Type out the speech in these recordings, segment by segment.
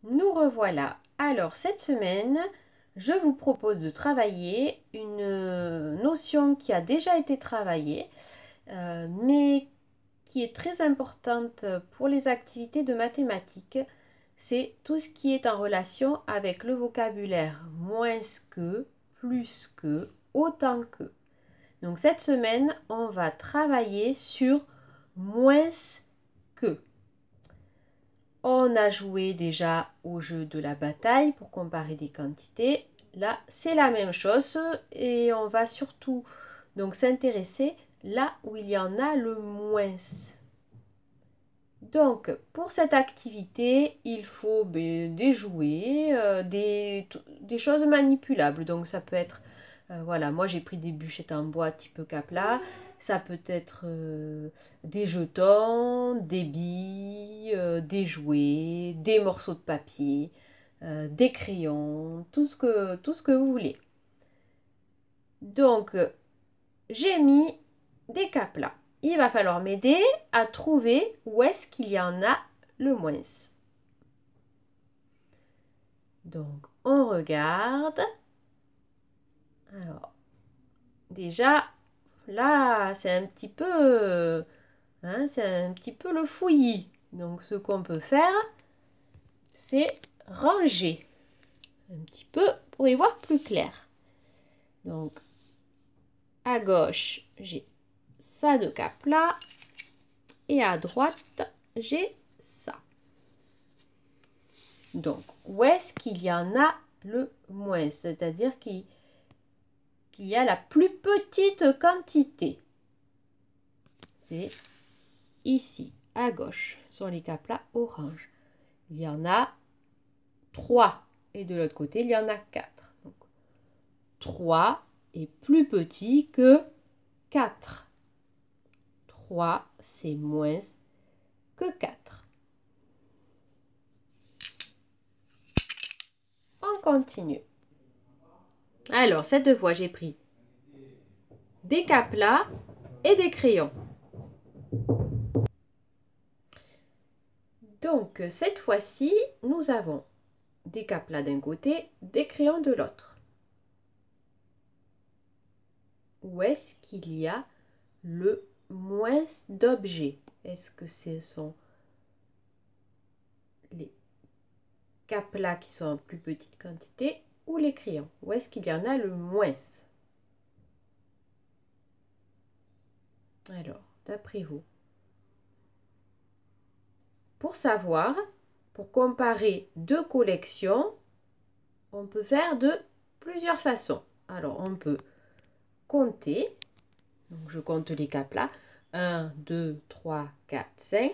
Nous revoilà. Alors cette semaine, je vous propose de travailler une notion qui a déjà été travaillée, mais qui est très importante pour les activités de mathématiques. C'est tout ce qui est en relation avec le vocabulaire moins que, plus que, autant que. Donc cette semaine, on va travailler sur moins que. On a joué déjà au jeu de la bataille pour comparer des quantités. Là, c'est la même chose et on va surtout donc s'intéresser là où il y en a le moins. Donc, pour cette activité, il faut des jouets, des choses manipulables. Donc, ça peut être, voilà, moi j'ai pris des bûchettes en bois type Capla. Ça peut être des jetons, des billes, des jouets, des morceaux de papier, des crayons, tout ce que vous voulez. Donc, j'ai mis des Caplas. Il va falloir m'aider à trouver où est-ce qu'il y en a le moins. Donc, on regarde. Alors, déjà, là, c'est un petit peu, c'est un petit peu le fouillis. Donc, ce qu'on peut faire, c'est ranger un petit peu pour y voir plus clair. Donc, à gauche, j'ai ça de Capla et à droite, j'ai ça. Donc, où est-ce qu'il y en a le moins? C'est-à-dire qu'il y a la plus petite quantité. C'est ici, à gauche, sur les Caplas orange. Il y en a 3. Et de l'autre côté, il y en a 4. Donc, 3 est plus petit que 4. 3, c'est moins que 4. On continue. Alors, cette fois, j'ai pris des Caplas et des crayons. Donc, cette fois-ci, nous avons des Caplas d'un côté, des crayons de l'autre. Où est-ce qu'il y a le moins d'objets? Est-ce que ce sont les Caplas qui sont en plus petite quantité ou les crayons? Où est-ce qu'il y en a le moins? Alors, d'après vous, pour savoir, pour comparer deux collections, on peut faire de plusieurs façons. Alors, on peut compter. Donc, je compte les Caplas. 1, 2, 3, 4, 5.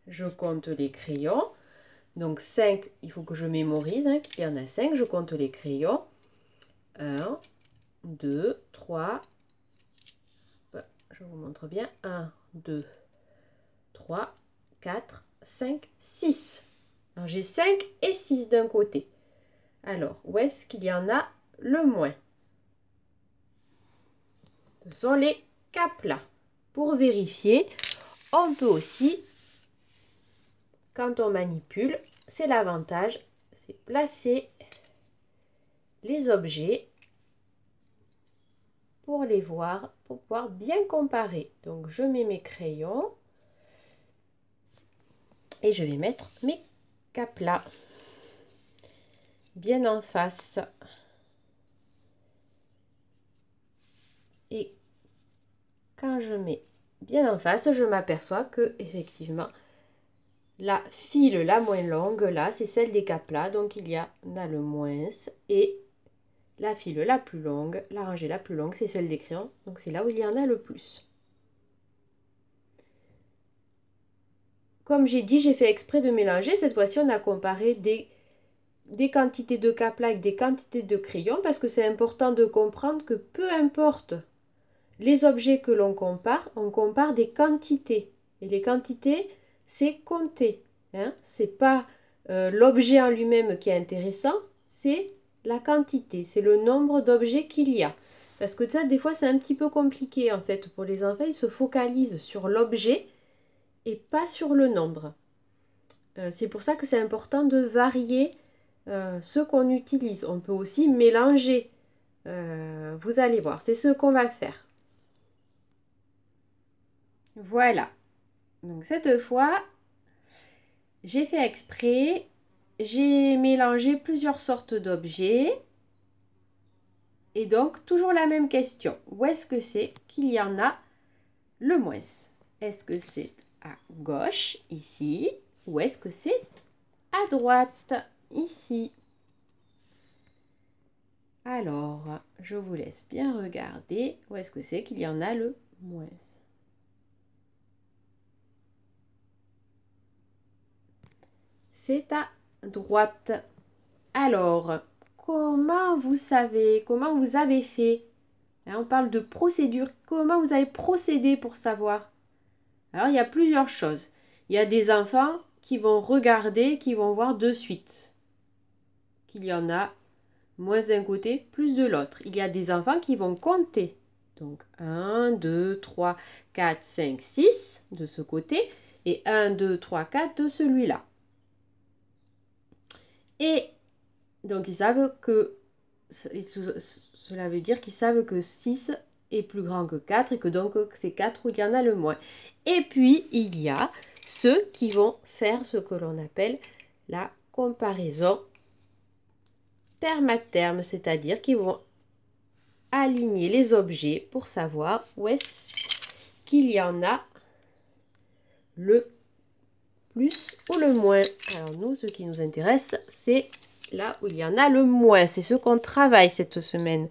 Je compte les crayons. Donc 5, il faut que je mémorise qu'il y en a 5. Je compte les crayons. 1, 2, 3. Je vous montre bien. 1, 2, 3, 4, 5, 6. Alors j'ai 5 et 6 d'un côté. Alors, où est-ce qu'il y en a le moins? Ce sont les Caplas. Pour vérifier, on peut aussi, quand on manipule, c'est l'avantage, c'est placer les objets pour les voir, pour pouvoir bien comparer. Donc, je mets mes crayons et je vais mettre mes Caplas bien en face. Et quand je mets bien en face, je m'aperçois que effectivement la file la moins longue là, c'est celle des Caplas, donc il y en a le moins, et la file la plus longue, la rangée la plus longue, c'est celle des crayons, donc c'est là où il y en a le plus. Comme j'ai dit, j'ai fait exprès de mélanger. Cette fois-ci, on a comparé des quantités de Caplas avec des quantités de crayons parce que c'est important de comprendre que peu importe les objets que l'on compare, on compare des quantités. Et les quantités, c'est compter. C'est pas l'objet en lui-même qui est intéressant, c'est la quantité, c'est le nombre d'objets qu'il y a. Parce que ça, des fois, c'est un petit peu compliqué en fait pour les enfants. Ils se focalisent sur l'objet et pas sur le nombre. C'est pour ça que c'est important de varier ce qu'on utilise. On peut aussi mélanger. Vous allez voir, c'est ce qu'on va faire. Voilà. Donc cette fois, j'ai fait exprès. J'ai mélangé plusieurs sortes d'objets. Et donc, toujours la même question. Où est-ce que c'est qu'il y en a le moins? Est-ce que c'est à gauche, ici, ou est-ce que c'est à droite, ici? Alors, je vous laisse bien regarder où est-ce que c'est qu'il y en a le moins. C'est à droite. Alors, comment vous savez, comment vous avez fait? Là, on parle de procédure. Comment vous avez procédé pour savoir? Alors, il y a plusieurs choses. Il y a des enfants qui vont regarder, qui vont voir de suite qu'il y en a moins d'un côté, plus de l'autre. Il y a des enfants qui vont compter. Donc 1, 2, 3, 4, 5, 6 de ce côté et 1, 2, 3, 4 de celui-là. Et donc ils savent que, cela veut dire qu'ils savent que 6 est plus grand que 4 et que donc c'est 4 où il y en a le moins. Et puis il y a ceux qui vont faire ce que l'on appelle la comparaison terme à terme, c'est-à-dire qu'ils vont aligner les objets pour savoir où est-ce qu'il y en a le plus ou le moins. Alors nous, ce qui nous intéresse, c'est là où il y en a le moins. C'est ce qu'on travaille cette semaine.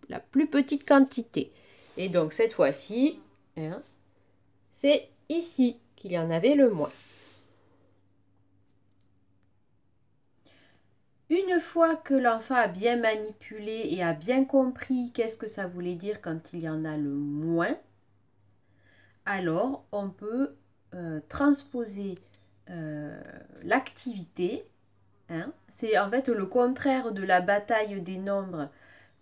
La plus petite quantité. Et donc cette fois-ci, c'est ici qu'il y en avait le moins. Une fois que l'enfant a bien manipulé et a bien compris qu'est-ce que ça voulait dire quand il y en a le moins, alors on peut transposer l'activité. C'est en fait le contraire de la bataille des nombres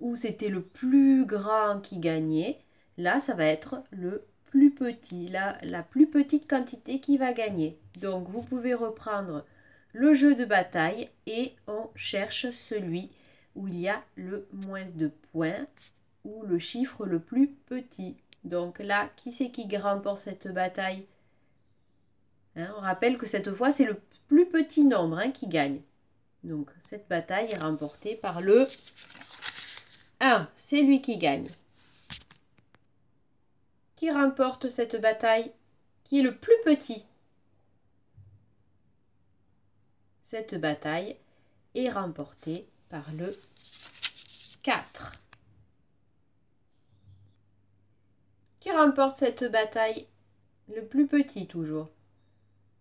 où c'était le plus grand qui gagnait. Là, ça va être le plus petit, la plus petite quantité qui va gagner. Donc, vous pouvez reprendre le jeu de bataille et on cherche celui où il y a le moins de points ou le chiffre le plus petit. Donc là, qui c'est qui remporte cette bataille? On rappelle que cette fois, c'est le plus petit nombre qui gagne. Donc cette bataille est remportée par le 1. C'est lui qui gagne. Qui remporte cette bataille? Qui est le plus petit? Cette bataille est remportée par le 4. Qui remporte cette bataille? Le plus petit toujours.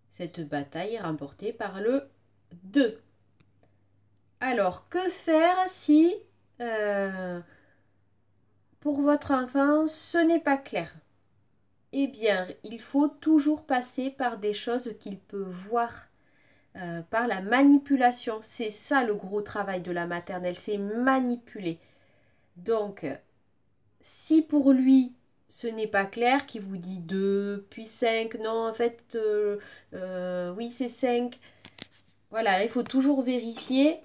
Cette bataille est remportée par le 2. Alors, que faire si pour votre enfant ce n'est pas clair? Eh bien, il faut toujours passer par des choses qu'il peut voir, par la manipulation. C'est ça le gros travail de la maternelle, c'est manipuler. Donc, si pour lui ce n'est pas clair, qui vous dit 2, puis 5, non, en fait, oui, c'est 5. Voilà, il faut toujours vérifier.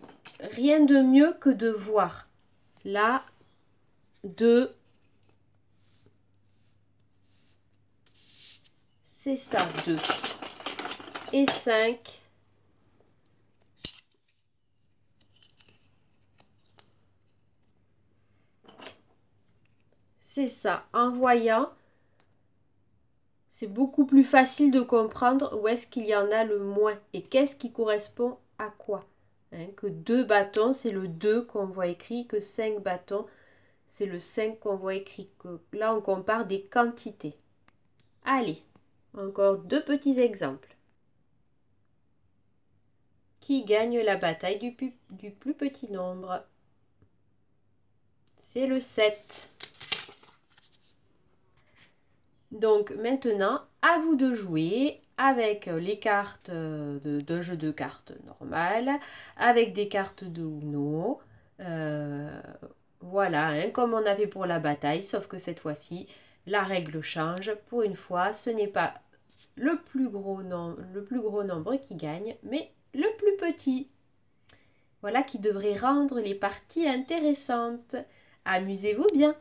Rien de mieux que de voir. Là, 2, c'est ça, 2. Et 5, c'est ça. En voyant, c'est beaucoup plus facile de comprendre où est-ce qu'il y en a le moins et qu'est-ce qui correspond à quoi. Que 2 bâtons, c'est le 2 qu'on voit écrit, que 5 bâtons, c'est le 5 qu'on voit écrit. Là, on compare des quantités. Allez, encore 2 petits exemples. Qui gagne la bataille du plus petit nombre? C'est le 7. Donc maintenant, à vous de jouer avec les cartes d'un jeu de cartes normal, avec des cartes de Uno. Voilà, comme on a fait pour la bataille, sauf que cette fois-ci, la règle change. Pour une fois, ce n'est pas le plus gros nombre qui gagne, mais le plus petit. Voilà qui devrait rendre les parties intéressantes. Amusez-vous bien!